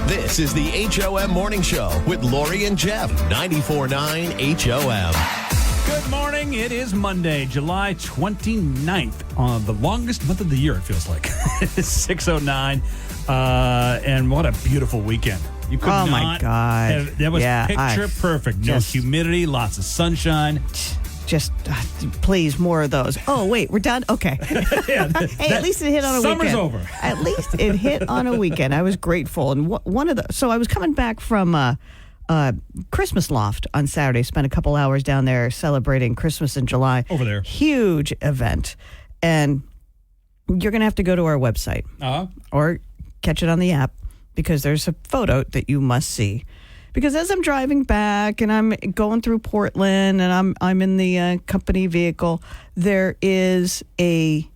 This is the HOM Morning Show with Lori and Jeff. 94.9 HOM. Good morning. It is Monday, July 29th. The longest month of the year, it feels like. It's 6:09. And what a beautiful weekend. You could not my God. That was picture perfect. No humidity, lots of sunshine. Just, please, more of those. Oh, wait, we're done? Okay. Hey, at least it hit on a weekend. Summer's over. At least it hit on a weekend. I was grateful. And one of the, so I was coming back from Christmas Loft on Saturday, spent a couple hours down there celebrating Christmas in July. Over there. Huge event. And you're going to have to go to our website or catch it on the app because there's a photo that you must see. Because as I'm driving back and I'm going through Portland and I'm in the company vehicle, there is the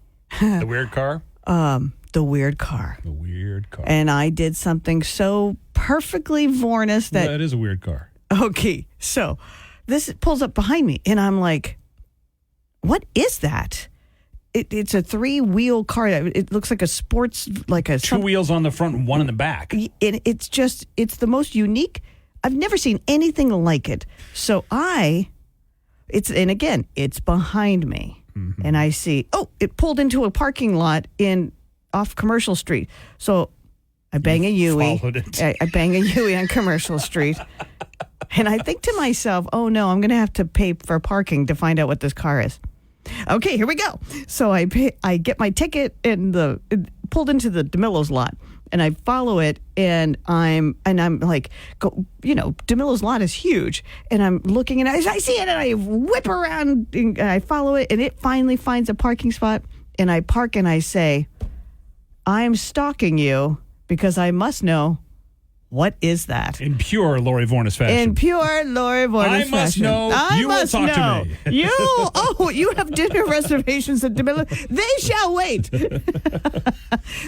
weird car? The weird car. The weird car. And I did something so perfectly Vornus that... That is a weird car. Okay, so this pulls up behind me and I'm like, what is that? It's a 3-wheel car. It looks like a sports... Two wheels on the front and one in the back. And it's the most unique... I've never seen anything like it. So it's behind me. Mm-hmm. And I see, it pulled into a parking lot off Commercial Street. So I bang a Yui. I bang a Yui on Commercial Street. And I think to myself, oh no, I'm going to have to pay for parking to find out what this car is. Okay, here we go. So I get my ticket and it pulled into the DeMillo's lot. And I follow it, and I'm like, DeMillo's lot is huge, and I'm looking, and I see it, and I whip around, and I follow it, and it finally finds a parking spot, and I park, and I say, I'm stalking you because I must know what is that. In pure Lori Vornus fashion. In pure Lori Vornus fashion. I must know. You will talk to me. You have dinner reservations at DeMillo. They shall wait.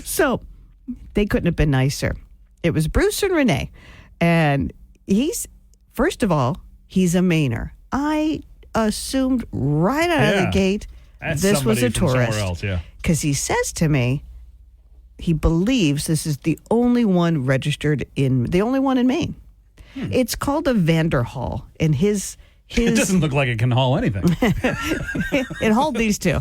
So. They couldn't have been nicer. It was Bruce and Renee. And first of all, he's a Mainer. I assumed right out of the gate this was a tourist. Because he says to me, he believes this is the only one the only one in Maine. It's called a Vanderhall. And it doesn't look like it can haul anything. It hauled these two.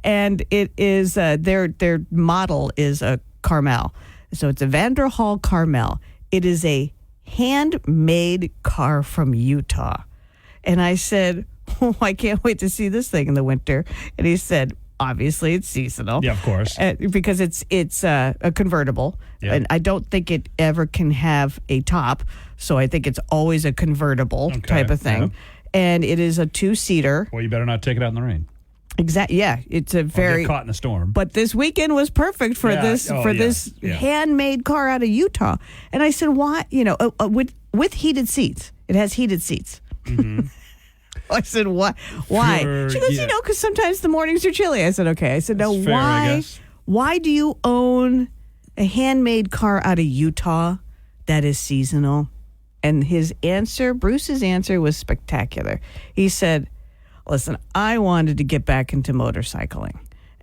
And it is, their model is a Carmel. So it's a Vanderhall Carmel. It is a handmade car from Utah. And I said, I can't wait to see this thing in the winter. And he said, obviously it's seasonal. Yeah, of course. Because it's a convertible. Yeah. And I don't think it ever can have a top. So I think it's always a convertible type of thing. Yeah. And it is a 2-seater. Well, you better not take it out in the rain. Exactly. Yeah, it's a very get caught in a storm. But this weekend was perfect for this handmade car out of Utah. And I said, why? With heated seats. It has heated seats. Mm-hmm. I said, why? Why? She goes, because sometimes the mornings are chilly. I said, okay. I said, no, why? Why do you own a handmade car out of Utah that is seasonal? And Bruce's answer was spectacular. He said, listen, I wanted to get back into motorcycling,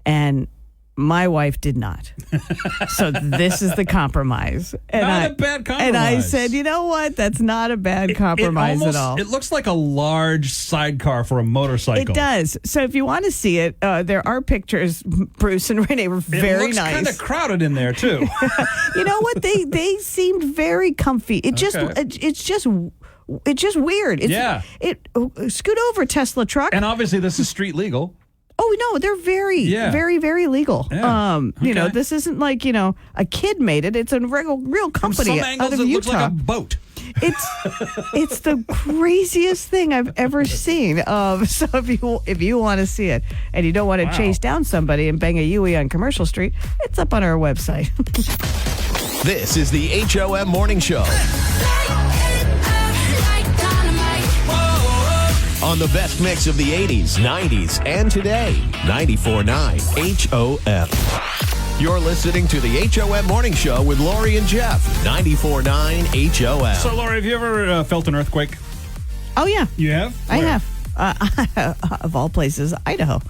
and my wife did not. So this is the compromise. And not a bad compromise. And I said, you know what? That's not a bad compromise at all. It looks like a large sidecar for a motorcycle. It does. So if you want to see it, there are pictures. Bruce and Renee were very nice. It looks kind of crowded in there, too. You know what? They seemed very comfy. It's just weird. Scoot over, Tesla truck. And obviously this is street legal. Oh, no, they're very, very, very legal. Yeah. This isn't like, a kid made it. It's a real company From some angles, out of Utah. It looks like a boat. It's the craziest thing I've ever seen. So if you want to see it and you don't want to chase down somebody and bang a Yui on Commercial Street, it's up on our website. This is the HOM Morning Show. On the best mix of the 80s, 90s, and today. 94.9 HOM. You're listening to the HOM Morning Show with Lori and Jeff. 94.9 HOM. So, Lori, have you ever felt an earthquake? Oh, yeah. You have? I have. Of all places, Idaho.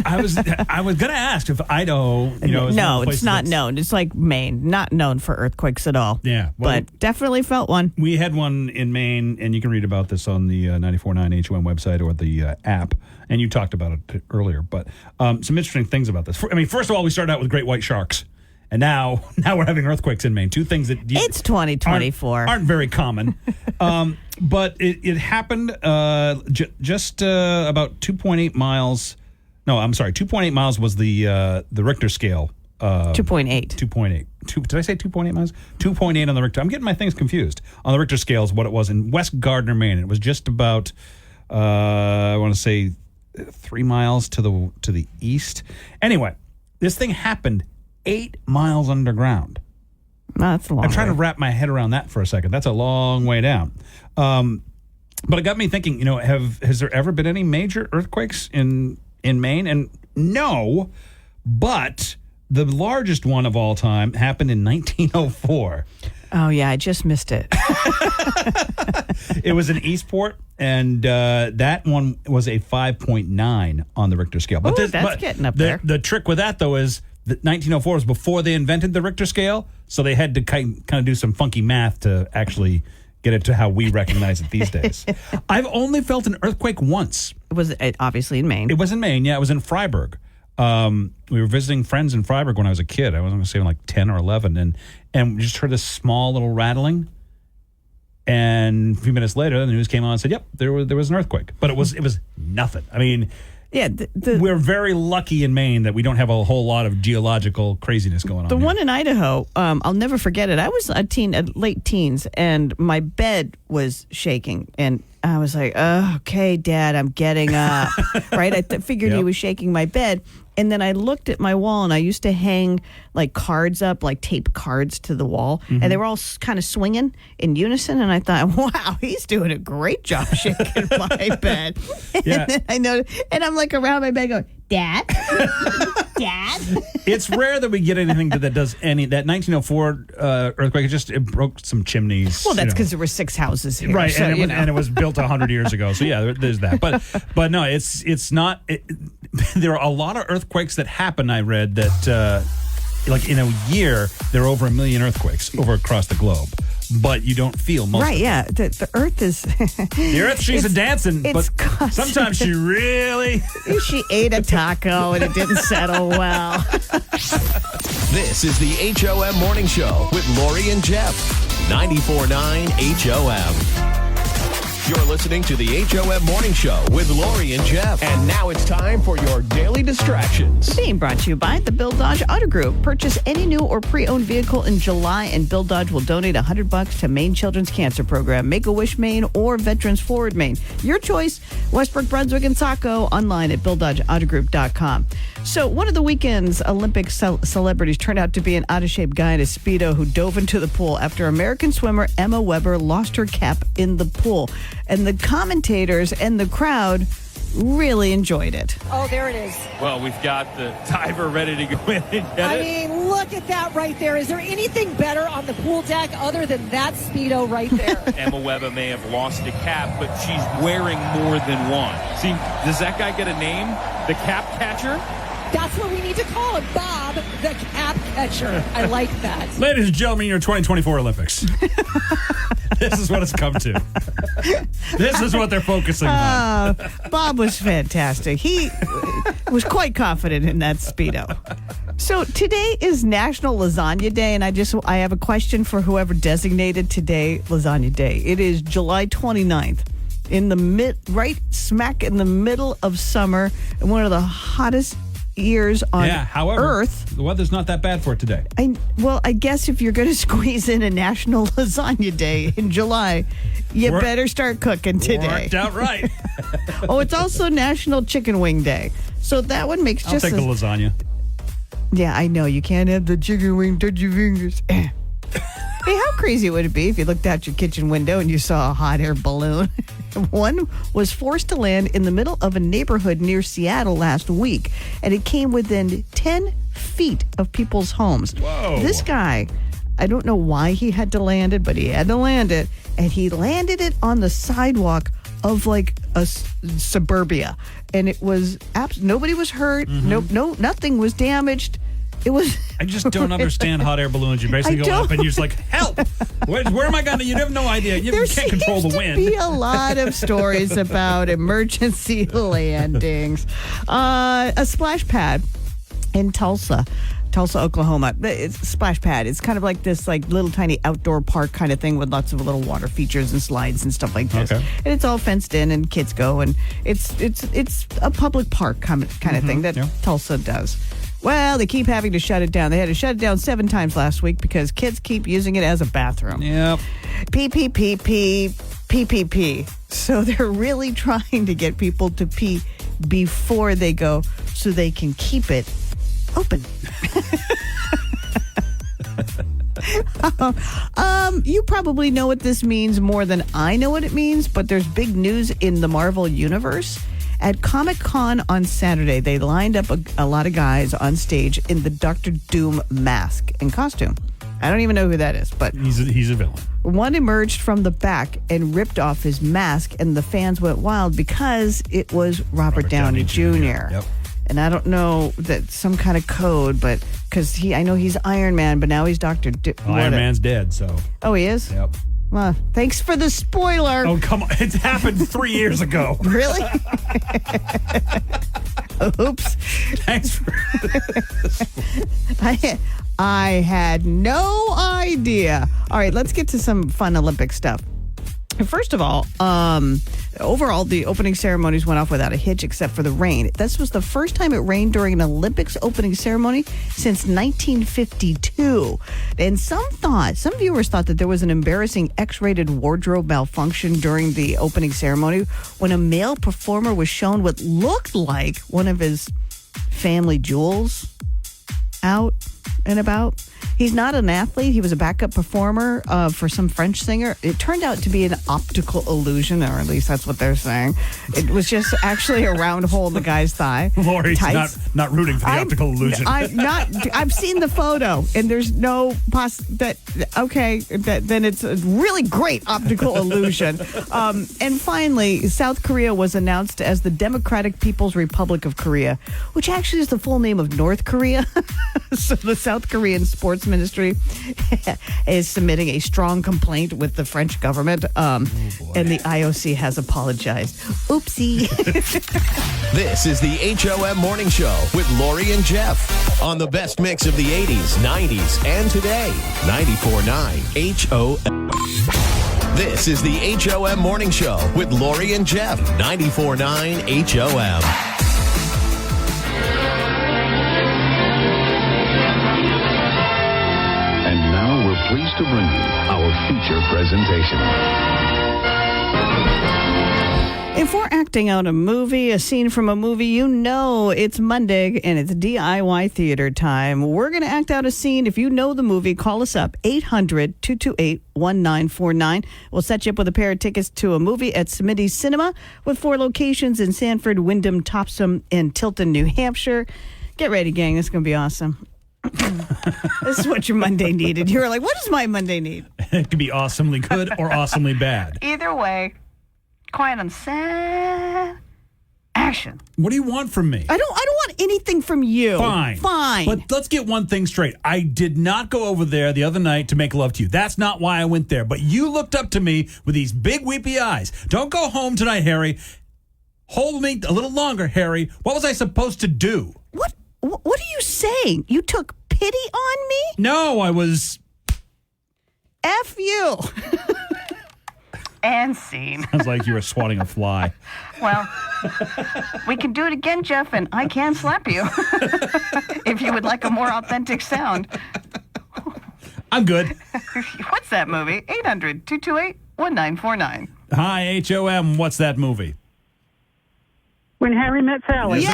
I was going to ask if Idaho, is one No, of the it's places not that's- known. It's like Maine, not known for earthquakes at all. Yeah, well, but definitely felt one. we had one in Maine, and you can read about this on the 94.9 HOM website or the app. And you talked about it earlier, but some interesting things about this. First of all, we started out with great white sharks, and now we're having earthquakes in Maine. Two things that It's 2024. aren't very common. But it happened just about 2.8 miles. No, I'm sorry, 2.8 miles was the Richter scale. 2.8. 2.8. Did I say 2.8 miles? 2.8 on the Richter. I'm getting my things confused. On the Richter scale is what it was in West Gardner, Maine. It was just about, I want to say, 3 miles to the east. Anyway, this thing happened 8 miles underground. No, that's a long I'm trying to way. wrap my head around that for a second. That's a long way down. But it got me thinking, has there ever been any major earthquakes in Maine? And no, but the largest one of all time happened in 1904. Oh, yeah, I just missed it. It was in Eastport, and that one was a 5.9 on the Richter scale. Ooh, that's getting up there. The trick with that, though, is that 1904 was before they invented the Richter scale, so they had to kind of do some funky math to actually get it to how we recognize it these days. I've only felt an earthquake once. It was obviously in Maine. It was in Maine. Yeah, it was in Freiburg. We were visiting friends in Freiburg when I was a kid. I was going to say like 10 or 11, and we just heard this small little rattling. And a few minutes later, the news came on and said, "Yep, there was an earthquake," but it was nothing. I mean, Yeah, we're very lucky in Maine that we don't have a whole lot of geological craziness going on. the here. one in Idaho, I'll never forget it. I was late teens, and my bed was shaking, and I was like, "Oh, okay, Dad, I'm getting up." Right? I figured he Yep. was shaking my bed, and then I looked at my wall, and I used to hang like cards up, like tape cards to the wall, and they were all kind of swinging in unison. And I thought, "Wow, he's doing a great job shaking my bed." Yeah. And then I know, and I'm like around my bed going, "Dad, Dad." It's rare that we get anything that does any. That 1904 earthquake, it broke some chimneys. Well, that's you know. because there were 6 houses here, Right, So, and it was built 100 years ago. So yeah, there's that. But no, it's not. There are a lot of earthquakes that happen. I read that like in a year there are over 1 million earthquakes over across the globe, but you don't feel most. Right, of yeah. The Earth is. The Earth, she's a dancing, but it's constant. sometimes she really. She ate a taco and it didn't settle well. This is the HOM Morning Show with Lori and Jeff. 94.9 HOM. You're listening to the HOM Morning Show with Lori and Jeff. And now it's time for your daily distractions. Being brought to you by the Bill Dodge Auto Group. Purchase any new or pre-owned vehicle in July, and Bill Dodge will donate $100 to Maine Children's Cancer Program, Make-A-Wish Maine, or Veterans Forward Maine. Your choice, Westbrook, Brunswick, and Saco, online at BillDodgeAutogroup.com. So one of the weekend's Olympic celebrities turned out to be an out-of-shape guy in a Speedo who dove into the pool after American swimmer Emma Weber lost her cap in the pool. And the commentators and the crowd really enjoyed it. Oh, there it is. Well, we've got the diver ready to go in and get I it. mean, look at that right there. Is there anything better on the pool deck other than that Speedo right there? Emma Weber may have lost a cap, but she's wearing more than one. See, does that guy get a name? The cap catcher? That's what we need to call him, Bob, the cap catcher. I like that. Ladies and gentlemen, your 2024 Olympics. This is what it's come to. This is what they're focusing on. Bob was fantastic. He was quite confident in that Speedo. So today is National Lasagna Day, and I have a question for whoever designated today Lasagna Day. It is July 29th, right smack in the middle of summer, and one of the hottest years on however, Earth. the weather's not that bad for it today. I guess if you're going to squeeze in a National Lasagna Day in July, you better start cooking today. Worked out right. Oh, it's also National Chicken Wing Day. So that one makes I'll just take the lasagna. Yeah, I know. You can't have the chicken wing, touch your fingers. Hey, how crazy would it be if you looked out your kitchen window and you saw a hot air balloon? One was forced to land in the middle of a neighborhood near Seattle last week, and it came within 10 feet of people's homes. Whoa. This guy, I don't know why he had to land it, but he had to land it, and he landed it on the sidewalk of like a suburbia, and it was nobody was hurt. No, nothing was damaged. It was. I just don't understand hot air balloons. You're basically going up and you're just like, help! Where am I going to? You have no idea. You can't control the wind. There seems to be a lot of stories about emergency landings. A splash pad in Tulsa, Oklahoma. It's a splash pad. It's kind of like this like little tiny outdoor park kind of thing with lots of little water features and slides and stuff like this. Okay. And it's all fenced in and kids go, and it's a public park kind of thing that Tulsa does. Well, they keep having to shut it down. They had to shut it down 7 times last week because kids keep using it as a bathroom. Yep. PPP. So they're really trying to get people to pee before they go so they can keep it open. You probably know what this means more than I know what it means, but there's big news in the Marvel Universe. At Comic-Con on Saturday, they lined up a lot of guys on stage in the Dr. Doom mask and costume. I don't even know who that is, but he's a villain. One emerged from the back and ripped off his mask, and the fans went wild because it was Robert Downey Jr. Yep. And I don't know that some kind of code, but because I know he's Iron Man, but now he's Dr. Doom. Iron Man's dead, so. Oh, he is? Yep. Well, thanks for the spoiler. Oh, come on. It happened 3 years ago. Really? Oops. Thanks for I had no idea. All right, let's get to some fun Olympic stuff. First of all, overall, the opening ceremonies went off without a hitch except for the rain. This was the first time it rained during an Olympics opening ceremony since 1952. And some viewers thought that there was an embarrassing X-rated wardrobe malfunction during the opening ceremony when a male performer was shown what looked like one of his family jewels out and about. He's not an athlete. He was a backup performer for some French singer. It turned out to be an optical illusion, or at least that's what they're saying. It was just actually a round hole in the guy's thigh. Lori's not rooting for the optical illusion. I've seen the photo, and there's no then it's a really great optical illusion. And finally, South Korea was announced as the Democratic People's Republic of Korea, which actually is the full name of North Korea. So the South Korean Sports Ministry is submitting a strong complaint with the French government, and the IOC has apologized. Oopsie. This is the HOM Morning Show with Lori and Jeff on the best mix of the 80s, 90s, and today. 94.9 HOM. This is the HOM Morning Show with Lori and Jeff. 94.9 HOM. Pleased to bring you our feature presentation. If we're acting out a scene from a movie, you know it's Monday and it's DIY theater time. We're going to act out a scene. If you know the movie, call us up, 800-228-1949. We'll set you up with a pair of tickets to a movie at Smitty's Cinema with 4 locations in Sanford, Wyndham, Topsom, and Tilton, New Hampshire. Get ready, gang. It's going to be awesome. This is what your Monday needed. You were like, what does my Monday need? It could be awesomely good or awesomely bad. Either way, quiet on set. Action. What do you want from me? I don't want anything from you. Fine. But let's get one thing straight. I did not go over there the other night to make love to you. That's not why I went there. But you looked up to me with these big weepy eyes. Don't go home tonight, Harry. Hold me a little longer, Harry. What was I supposed to do? What are you saying? You took pity on me? No, I was... F you. And scene. Sounds like you were swatting a fly. Well, we can do it again, Jeff, and I can slap you. If you would like a more authentic sound. I'm good. What's that movie? 800-228-1949. Hi, HOM. What's that movie? When Harry Met Sally.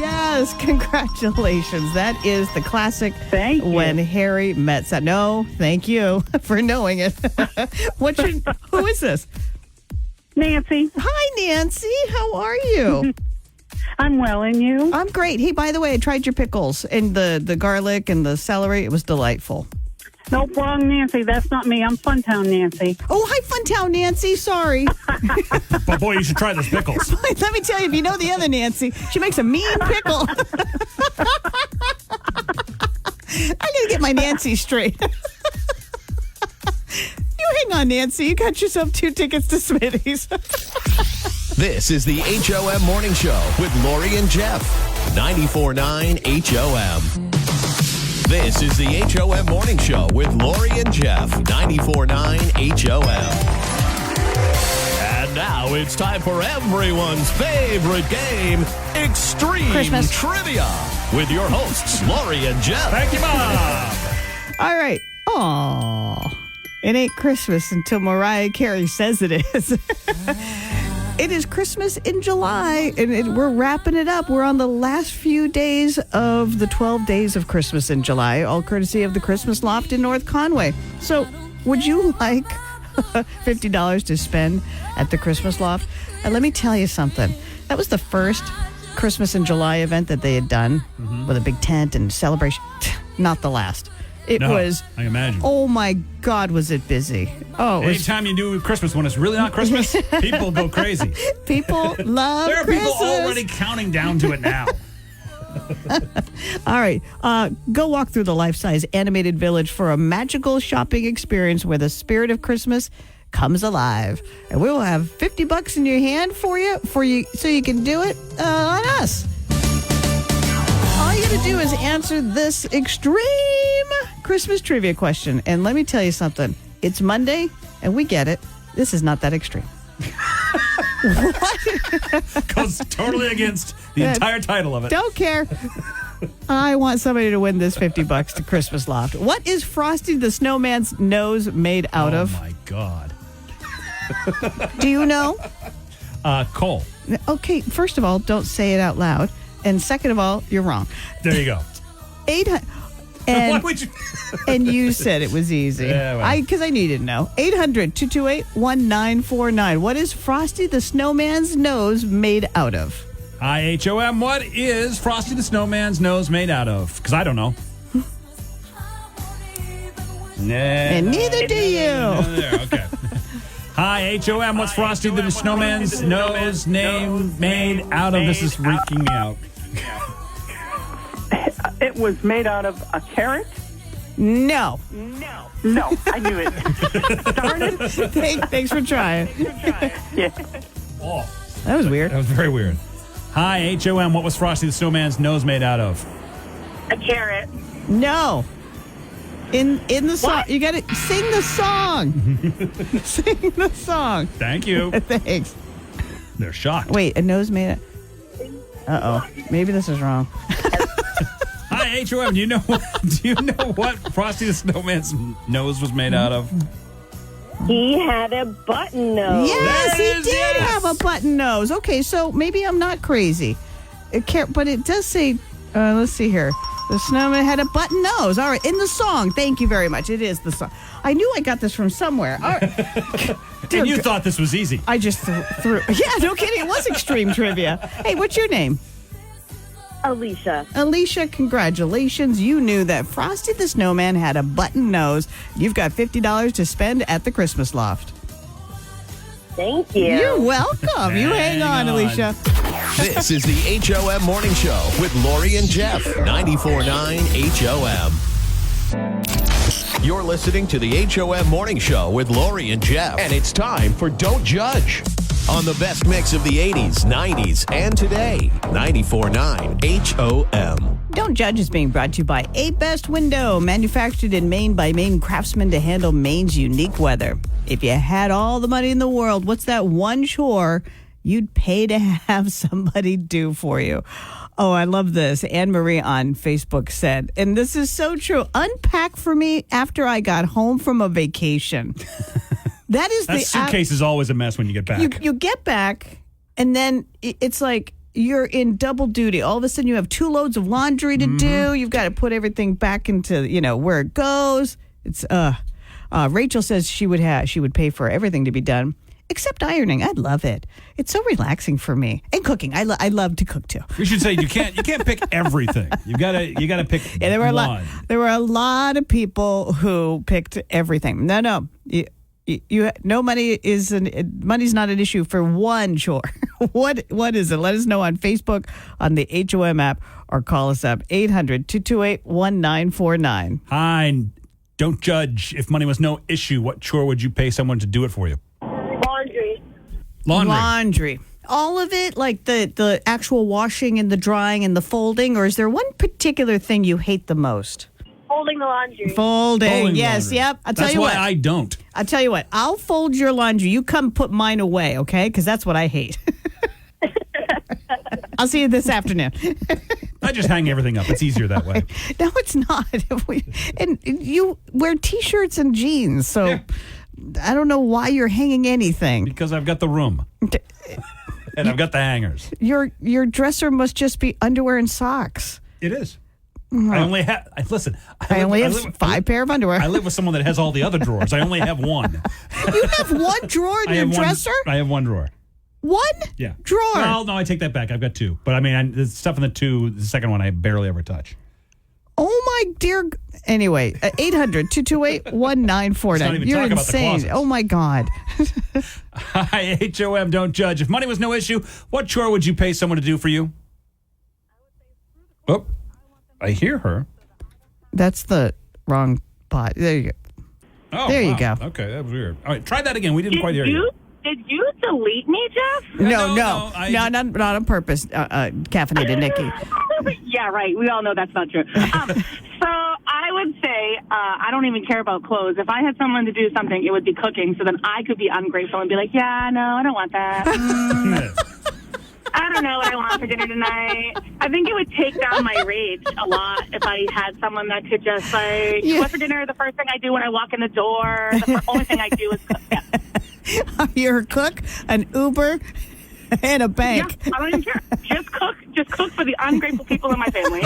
Yes, congratulations. That is the classic. Thank you. When Harry Met Sally. No, thank you for knowing it. Who is this? Nancy. Hi, Nancy. How are you? I'm well, and you? I'm great. Hey, by the way, I tried your pickles and the garlic and the celery. It was delightful. Nope, wrong Nancy. That's not me. I'm Funtown Nancy. Oh, hi, Funtown Nancy. Sorry. But boy, you should try those pickles. Let me tell you, if you know the other Nancy, she makes a mean pickle. I gotta get my Nancy straight. You hang on, Nancy. You got yourself 2 tickets to Smitty's. This is the HOM Morning Show with Lori and Jeff. 94.9 HOM. This is the HOM Morning Show with Lori and Jeff. 94.9 HOM. And now it's time for everyone's favorite game, Extreme Christmas Trivia, with your hosts, Lori and Jeff. Thank you, Mom. All right. Aw. It ain't Christmas until Mariah Carey says it is. It is Christmas in July, and we're wrapping it up. We're on the last few days of the 12 days of Christmas in July, all courtesy of the Christmas Loft in North Conway. So, would you like $50 to spend at the Christmas Loft? And let me tell you something. That was the first Christmas in July event that they had done with a big tent and celebration. Not the last. It was. I imagine. Oh my God, was it busy? Oh, it was, Anytime you do Christmas when it's really not Christmas, people go crazy. people love There are Christmas. people already counting down to it now. All right, go walk through the life-size animated village for a magical shopping experience where the spirit of Christmas comes alive. And we will have $50 in your hand for you, so you can do it on us. All you got to do is answer this extreme Christmas trivia question. And let me tell you something. It's Monday, and we get it. This is not that extreme. What? Goes totally against the entire title of it. Don't care. I want somebody to win this $50 to Christmas Loft. What is Frosty the Snowman's nose made out of? Oh, my God. Do you know? Coal. Okay, first of all, don't say it out loud. And second of all, you're wrong. There you go. 800. Why And, would you? and you said it was easy. Yeah, well. Because I needed to know. 800-228-1949. What is Frosty the Snowman's nose made out of? Hi, HOM. What is Frosty the Snowman's nose made out of? Because I don't know. And neither do you. There, okay. Hi, HOM. What's Frosty the Snowman's nose name made out of? This is freaking me out. It was made out of a carrot? No. No, I knew it. Darn it. Thanks for trying. Yeah. Oh, That was weird. that was very weird. Hi, HOM. What was Frosty the Snowman's nose made out of? A carrot. No. In the song, you got to sing the song. Sing the song. Thank you. Thanks. They're shocked. Wait, a nose made it. Uh-oh. Maybe this is wrong. Hi, HOM. Do you know what Frosty the Snowman's nose was made out of? He had a button nose. Yes, There it he is, did yes. have a button nose. Okay, so maybe I'm not crazy. But it does say, let's see here. The snowman had a button nose. All right, in the song. Thank you very much. It is the song. I knew I got this from somewhere. All right. And you thought this was easy. I just threw. Yeah, no kidding. It was extreme trivia. Hey, what's your name? Alicia. Alicia, congratulations. You knew that Frosty the Snowman had a button nose. You've got $50 to spend at the Christmas Loft. Thank you. You're welcome. You hang on, Alicia. This is the HOM Morning Show with Lori and Jeff. 94.9 HOM. You're listening to the HOM Morning Show with Lori and Jeff. And it's time for Don't Judge on the best mix of the 80s, 90s, and today. 94.9 HOM. Don't Judge is being brought to you by A Best Window, manufactured in Maine by Maine craftsmen to handle Maine's unique weather. If you had all the money in the world, what's that one chore you'd pay to have somebody do for you? Oh, I love this. Anne Marie on Facebook said, and this is so true, unpack for me after I got home from a vacation. That is That suitcase is always a mess when you get back. You get back, and then it's like you're in double duty. All of a sudden, you have 2 loads of laundry to do. You've got to put everything back into where it goes. It's Rachel says she would pay for everything to be done, Except ironing. I love it. It's so relaxing for me. And cooking. I love to cook too. We should say you can't pick everything. You gotta pick Yeah, there were a lot of people who picked everything. No. Money's not an issue for one chore. What is it? Let us know on Facebook, on the HOM app, or call us up 800-228-1949. Hi, don't judge. If money was no issue, what chore would you pay someone to do it for you? Laundry. All of it, like the actual washing and the drying and the folding, or is there one particular thing you hate the most? Folding the laundry. Folding, yes, laundry. yep. That's why I don't. I'll tell you what. I'll fold your laundry. You come put mine away, okay? Because that's what I hate. I'll see you this afternoon. I just hang everything up. It's easier that way. No, it's not. And you wear T-shirts and jeans, so Yeah. I don't know why you're hanging anything. Because I've got the room. And I've got the hangers. Your dresser must just be underwear and socks. It is. I only have. Listen. I only have 5 pair of underwear. I live with someone that has all the other drawers. I only have one. You have one drawer in your dresser? I have one drawer. One drawer? Well, no, I take that back. I've got 2. But I mean, the stuff in the second one I barely ever touch. Oh, my dear. Anyway, 800-228-1949. You're insane. Oh, my God. Hi, HOM, don't judge. If money was no issue, what chore would you pay someone to do for you? Oh, I hear her. That's the wrong pot. There you go. Oh, there you wow. go. Okay, that was weird. All right, try that again. We didn't quite hear you. Did you delete me, Jeff? No, not on purpose, Caffeinated Nikki. Yeah, right. We all know that's not true. So I would say I don't even care about clothes. If I had someone to do something, it would be cooking. So then I could be ungrateful and be like, yeah, no, I don't want that. I don't know what I want for dinner tonight. I think it would take down my rage a lot if I had someone that could just like, what for dinner? The first thing I do when I walk in the door, the only thing I do is cook. Yeah. You're a cook, an Uber, and a bank. Yeah, I don't even care. Just cook for the ungrateful people in my family.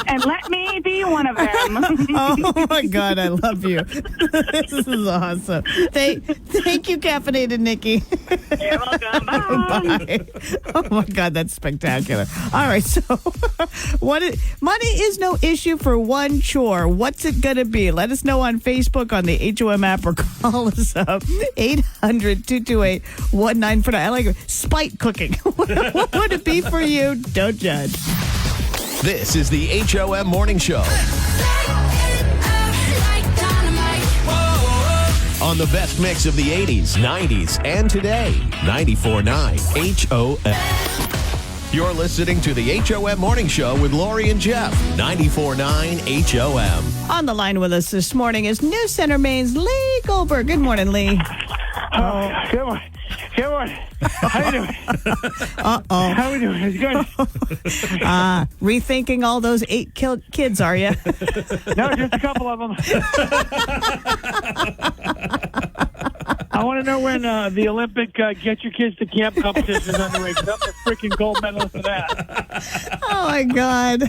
And let me be one of them. Oh, my God, I love you. This is awesome. Thank you, Caffeinated Nikki. You're welcome. Bye. Bye. Oh, my God, that's spectacular. All right, so money is no issue for one chore. What's it going to be? Let us know on Facebook, on the HOM app, or call us up, 800-228-1949. I like it. Spite cooking. What would it be for you? Don't judge. This is the HOM Morning Show. On the best mix of the 80s, 90s, and today. 94.9 HOM. You're listening to the HOM Morning Show with Lori and Jeff. 94.9 HOM. On the line with us this morning is News Center Maine's Lee Goldberg. Good morning, Lee. Good morning. Good morning. How you doing? Uh-oh. How we doing? It's good. Rethinking all those 8 kids, are you? No, just a couple of them. I want to know when the Olympic Get Your Kids to Camp competition is underway. I'm a freaking gold medalist for that. Oh, my God.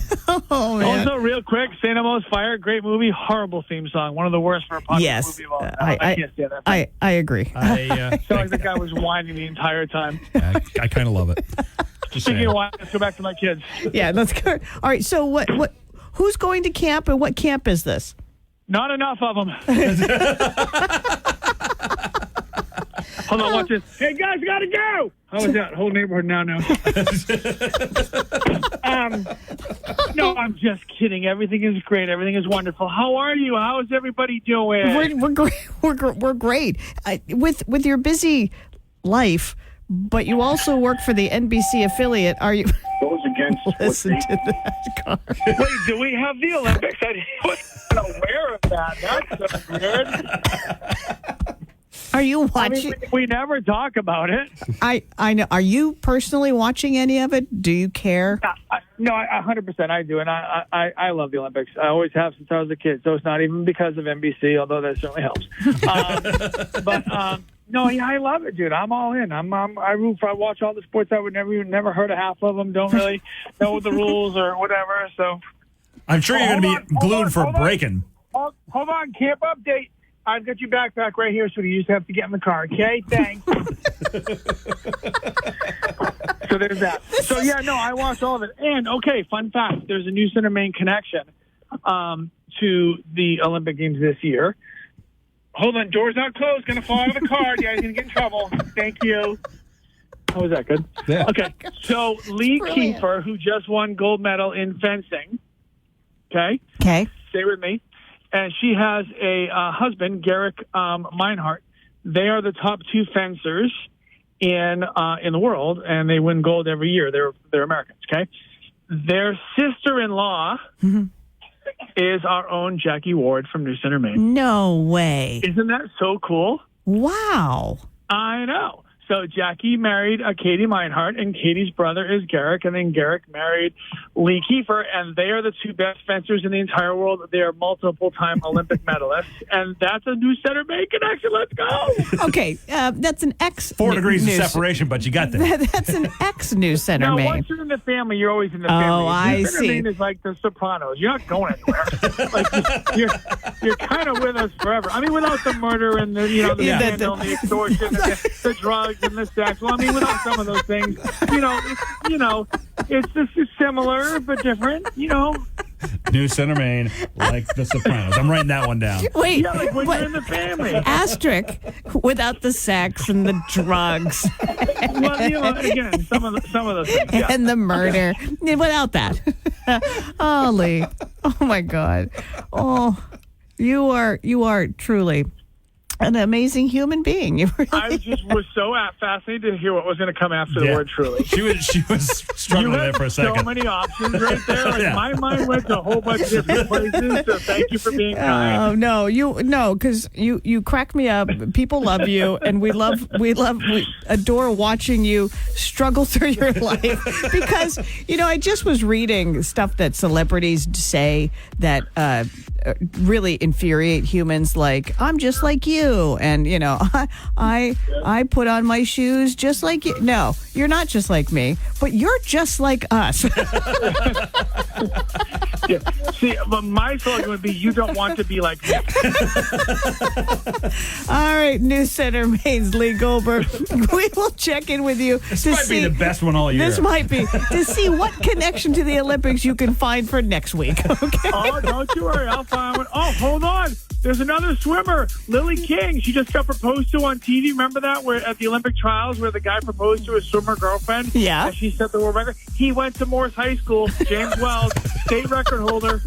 Oh, man. Also, real quick, St. Elmo's Fire, great movie, horrible theme song. One of the worst for a popular movie of all time. I can't stand that. I agree. I feel like the guy was whining the entire time. I kind of love it. Just Speaking saying. of whining, let's go back to my kids. Yeah, let's go. All right, so who's going to camp, and what camp is this? Not enough of them. Hold on, watch this. Hey, guys, gotta go. How was that? Whole neighborhood now knows. No, I'm just kidding. Everything is great. Everything is wonderful. How are you? How is everybody doing? We're great. We're great. With your busy life, but you also work for the NBC affiliate. Are you? Goes against. Listen to that car. Wait, do we have the Olympics? I wasn't aware of that. That's so weird. Are you watching? I mean, we never talk about it. I know. Are you personally watching any of it? Do you care? No, 100% I do, and I love the Olympics. I always have since I was a kid, so it's not even because of NBC, although that certainly helps. No, yeah, I love it, dude. I'm all in. I root for. I watch all the sports. I would never heard of half of them. Don't really know the rules or whatever. So I'm sure you're going to be glued for breaking. Hold on, camp update. I've got your backpack right here, so you just have to get in the car, okay? Thanks. So there's that. So, yeah, no, I watched all of it. And, okay, fun fact, there's a new Center Maine connection to the Olympic Games this year. Hold on, door's not closed. Going to fall out of the car. You guys going to get in trouble. Thank you. How was that? Good? Yeah. Okay, so Lee Kiefer, who just won gold medal in fencing, okay? Okay. Stay with me. And she has a husband, Garrick Meinhardt. They are the top two fencers in the world, and they win gold every year. They're Americans, okay? Their sister-in-law is our own Jackie Ward from New Center, Maine. No way. Isn't that so cool? Wow. I know. So Jackie married Katie Meinhardt, and Katie's brother is Garrick, and then Garrick married Lee Kiefer, and they are the two best fencers in the entire world. They are multiple-time Olympic medalists, and that's a New Center Maine connection. Let's go! Okay, that's an ex. 4 degrees of separation, but you got that. That's an ex New Center Now, Maine. once you're in the family, you're always in the family. Oh, I New Center see. Maine is like the Sopranos. You're not going anywhere. Like you're kind of with us forever. I mean, without the murder and the scandal, and the extortion, and the drugs and the sex. Well, I mean, without some of those things, it's just similar but different. New Center Maine, like the Sopranos. I'm writing that one down. Wait, Yeah, like when you're in the family. asterisk without the sex and the drugs Well, again, some of those things. Yeah. and the murder. Without that. Oh, Lee. Oh, my God. Oh, you are truly an amazing human being. You really I just was so fascinated to hear what was going to come after the Yeah. word truly. She was struggling You there had for a second. so many options right there. Like, Yeah. my mind went to a whole bunch of different places. So thank you for being kind. Oh no, because you crack me up. People love you, and we adore watching you struggle through your life. Because I just was reading stuff that celebrities say that really infuriate humans. Like, I'm just like you, and I put on my shoes just like you. No, you're not just like me, but you're just like us. Yeah. See, but my slogan would be, you don't want to be like me. All right, New Center Maine's Lee Goldberg. We will check in with you This to might see. be the best one all year. This might be to see what connection to the Olympics you can find for next week. Okay. Oh, don't you worry. I'll find one. Oh, hold on. There's another swimmer, Lily King. She just got proposed to on TV. Remember that? Where at the Olympic trials where the guy proposed to his swimmer girlfriend? Yeah. And she set the world record. He went to Morse High School. James Wells, state record holder.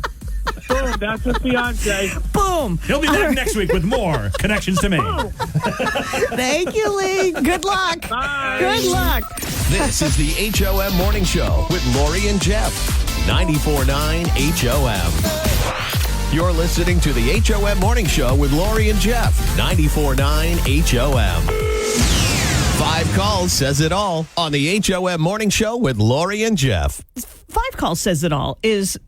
Boom. That's his fiance. Boom. He'll be back next week with more connections to me. Boom. Thank you, Lee. Good luck. Bye. Good luck. This is the HOM Morning Show with Lori and Jeff. 94.9 HOM. You're listening to the HOM Morning Show with Lori and Jeff. 94.9 HOM. 5 calls says it all on the HOM Morning Show with Lori and Jeff. 5 calls says it all is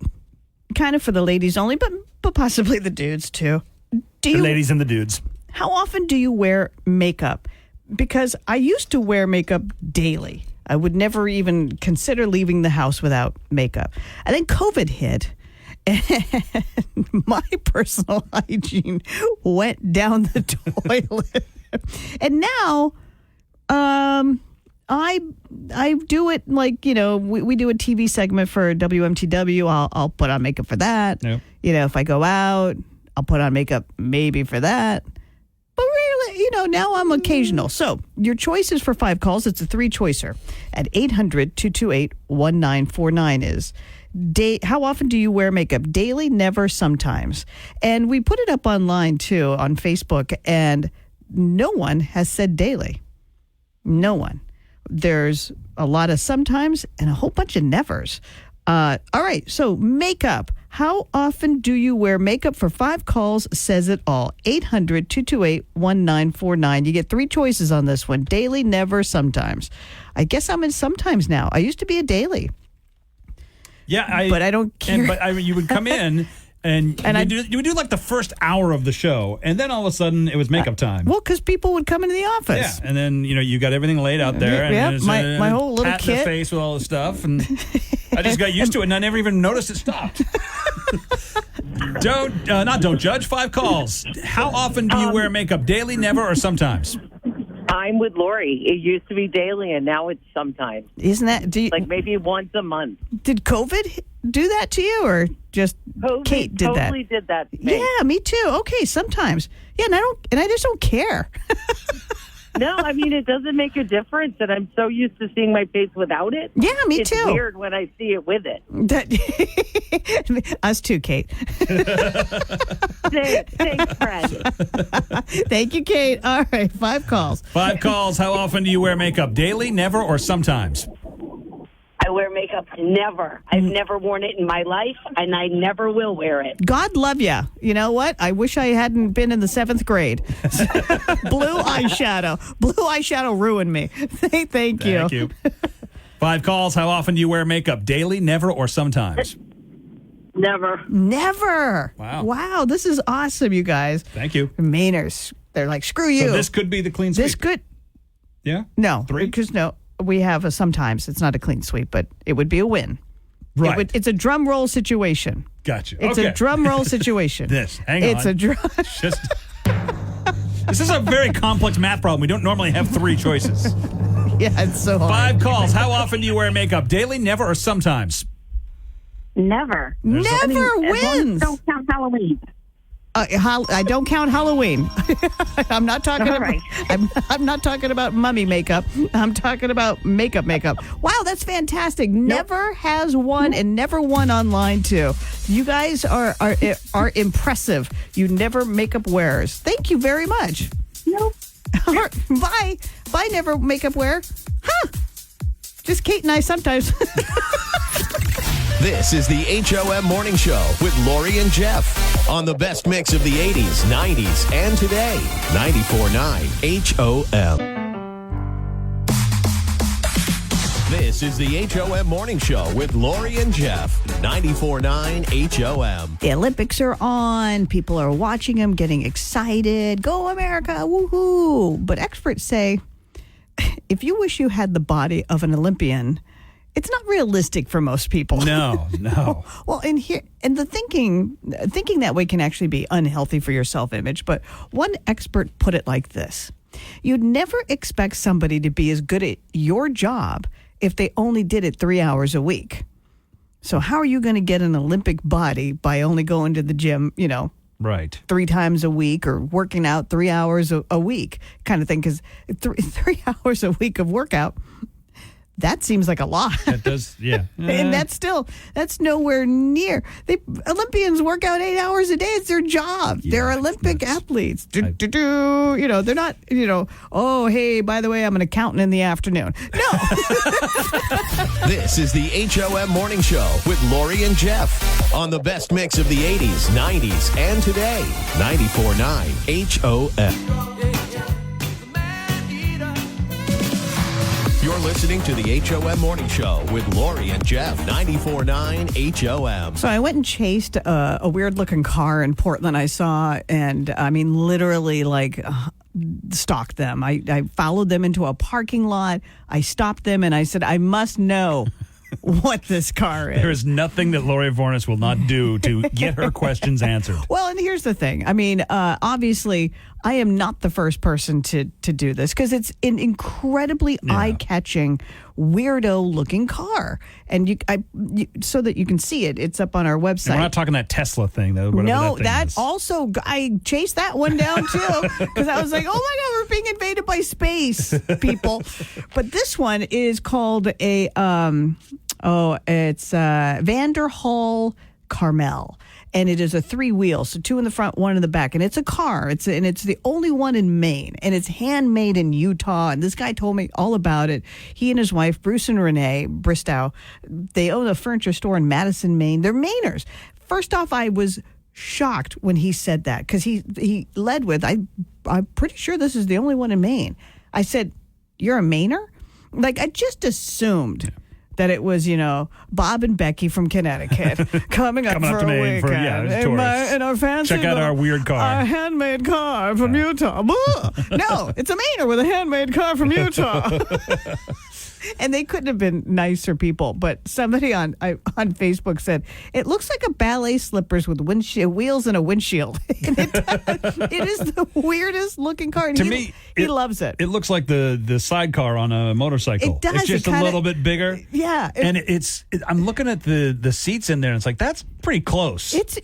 kind of for the ladies only, but possibly the dudes too. The ladies and the dudes. How often do you wear makeup? Because I used to wear makeup daily. I would never even consider leaving the house without makeup. And then COVID hit, and my personal hygiene went down the toilet. And now, I do it like, we do a TV segment for WMTW. I'll put on makeup for that. Yep. If I go out, I'll put on makeup maybe for that. But really, now I'm occasional. So your choices for 5 calls, it's a 3-choicer at 800-228-1949 is, how often do you wear makeup? Daily, never, sometimes. And we put it up online, too, on Facebook, and no one has said daily. No one. There's a lot of sometimes and a whole bunch of nevers. All right, so makeup. How often do you wear makeup? For 5 calls, says it all. 800-228-1949. You get 3 choices on this one. Daily, never, sometimes. I guess I'm in sometimes now. I used to be a daily. Yeah, But I don't care. But you would come in and you would do like the first hour of the show, and then all of a sudden it was makeup time. Well, because people would come into the Yeah, office. and then you got everything laid out there, and Yep, there's my whole little pat in the kit. face with all the stuff, and I just got used to it, and I never even noticed it stopped. Don't judge. 5 calls. How often do you wear makeup? Daily, never, or sometimes? I'm with Lori. It used to be daily, and now it's sometimes. Isn't that like maybe once a month? Did COVID do that to you, or just COVID Kate did totally that? Did that to me. Yeah, me too. Okay, sometimes. Yeah, and I just don't care. No, I mean, it doesn't make a difference, and I'm so used to seeing my face without it. Yeah, me it's too. It's weird when I see it with it. Us too, Kate. Thanks, friend. Thank you, Kate. All right, 5 calls. 5 calls. How often do you wear makeup? Daily, never, or sometimes? I wear makeup never. I've never worn it in my life, and I never will wear it. God love ya. You know what? I wish I hadn't been in the 7th grade. Blue eyeshadow ruined me. Thank you. Thank you. 5 calls. How often do you wear makeup? Daily, never, or sometimes? Never. Never. Wow. This is awesome, you guys. Thank you. Mainers. They're like, screw you. So this could be the clean sweep. This could. Yeah? No. 3? Because no. We have a sometimes. It's not a clean sweep, but it would be a win. Right. It's a drum roll situation. Gotcha. It's a drum roll situation. Hang on. It's a drum. This is a very complex math problem. We don't normally have 3 choices. Yeah, it's so hard. 5 calls. How often do you wear makeup? Daily, never, or sometimes? Never. Never wins. Don't count Halloween. I don't count Halloween. I'm not talking about. Right. I'm not talking about mummy makeup. I'm talking about makeup. Wow, that's fantastic. Never has won and never won online too. You guys are impressive. You never makeup wearers. Thank you very much. Nope. Bye. Bye, never makeup wearer. Huh. Just Kate and I sometimes. This is the HOM Morning Show with Lori and Jeff on the best mix of the 80s, 90s, and today. 94.9 HOM. This is the HOM Morning Show with Lori and Jeff. 94.9 HOM. The Olympics are on. People are watching them, getting excited. Go America, woohoo. But experts say if you wish you had the body of an Olympian, it's not realistic for most people. No. Well, and the thinking that way can actually be unhealthy for your self-image. But one expert put it like this: you'd never expect somebody to be as good at your job if they only did it 3 hours a week. So how are you going to get an Olympic body by only going to the gym, right, 3 times a week, or working out 3 hours a week kind of thing? Because 3 hours a week of workout, that seems like a lot. That does, yeah. And that's nowhere near. Olympians work out 8 hours a day. It's their job. Yeah, they're Olympic athletes. They're not, oh, hey, by the way, I'm an accountant in the afternoon. No. This is the HOM Morning Show with Lori and Jeff on the best mix of the 80s, 90s, and today. 94.9 HOM. You're listening to the HOM Morning Show with Lori and Jeff. 94.9 HOM. So I went and chased a weird-looking car in Portland I saw, and I mean, literally, stalked them. I followed them into a parking lot. I stopped them, and I said, I must know what this car is. There is nothing that Lori Vornis will not do to get her questions answered. Well, and here's the thing. I mean, obviously, I am not the first person to do this, because it's an incredibly eye-catching, weirdo-looking car. And so that you can see it, it's up on our website. And we're not talking that Tesla thing, though. No, that also, I chased that one down, too, because I was like, oh, my God, we're being invaded by space, people. But this one is called a, it's Vanderhall Carmel. And it is a 3-wheel, so 2 in the front, 1 in the back. And it's a car. It's the only one in Maine. And it's handmade in Utah. And this guy told me all about it. He and his wife, Bruce and Renee Bristow, they own a furniture store in Madison, Maine. They're Mainers. First off, I was shocked when he said that, because he led with, I'm pretty sure this is the only one in Maine. I said, you're a Mainer? Like, I just assumed that it was, Bob and Becky from Connecticut coming up for a weekend. And our fancy check out our weird car. Our handmade car from Utah. No, it's a Mainer with a handmade car from Utah. And they couldn't have been nicer people, but somebody on Facebook said it looks like a ballet slippers with wheels and a windshield. And it is the weirdest looking car. And To he, me, he loves it. It looks like the sidecar on a motorcycle. It does. It's just It a kinda- little bit bigger. Yeah, And I'm looking at the seats in there, and it's like, that's pretty close. It's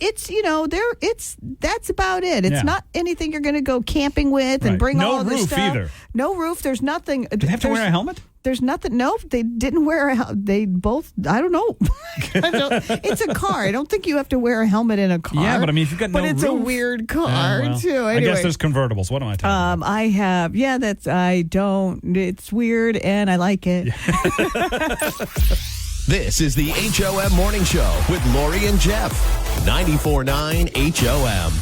that's about it. It's Yeah. not anything you're going to go camping with and Right. bring No all this roof stuff. either. No roof. There's nothing. Do they have to wear a helmet? There's nothing. No, they didn't wear a helmet. They both, I don't know. It's a car. I don't think you have to wear a helmet in a car. Yeah, but I mean, if you've got no But it's a roof- weird car, Well, too. I Anyway, guess there's convertibles. What am I talking about? I have, it's weird and I like it. This is the HOM Morning Show with Lori and Jeff. 94.9 HOM.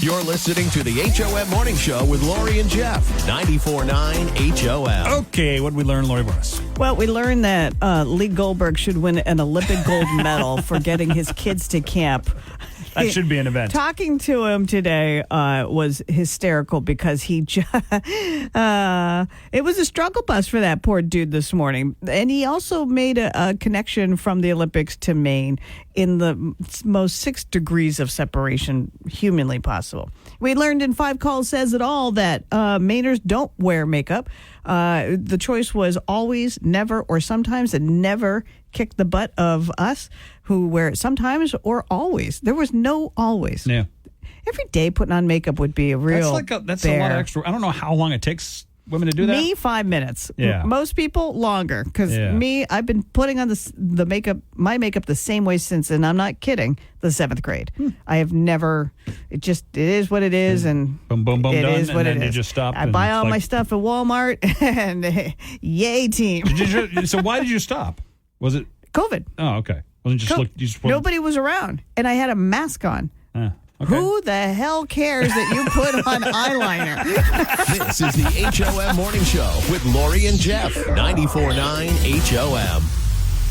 You're listening to the HOM Morning Show with Lori and Jeff. 94.9 HOM. Okay, what did we learn, Lori Boris? Well, we learned that Lee Goldberg should win an Olympic gold medal for getting his kids to camp. That should be an event. Talking to him today was hysterical because it was a struggle bus for that poor dude this morning. And he also made a connection from the Olympics to Maine in the most 6 degrees of separation humanly possible. We learned in 5 Calls Says It All that Mainers don't wear makeup. The choice was always, never, or sometimes, and never kick the butt of us who wear it sometimes or always. There was no always. Yeah. Every day putting on makeup would be a real That's a lot of extra. I don't know how long it takes women to do that. Me, 5 minutes. Yeah. Most people, longer. Because Yeah. I've been putting on my makeup the same way since, and I'm not kidding, the 7th grade. I have never, it is what it is, and Boom, boom, boom, it done, is what and it then is. you just stop. I and buy it's all like- my stuff at Walmart, and yay, team. So why did you stop? Was it? COVID. Oh, okay. Wasn't just look. You just wasn't- Nobody was around, and I had a mask on. Okay. Who the hell cares that you put on eyeliner? This is the HOM Morning Show with Lori and Jeff. 94.9 HOM.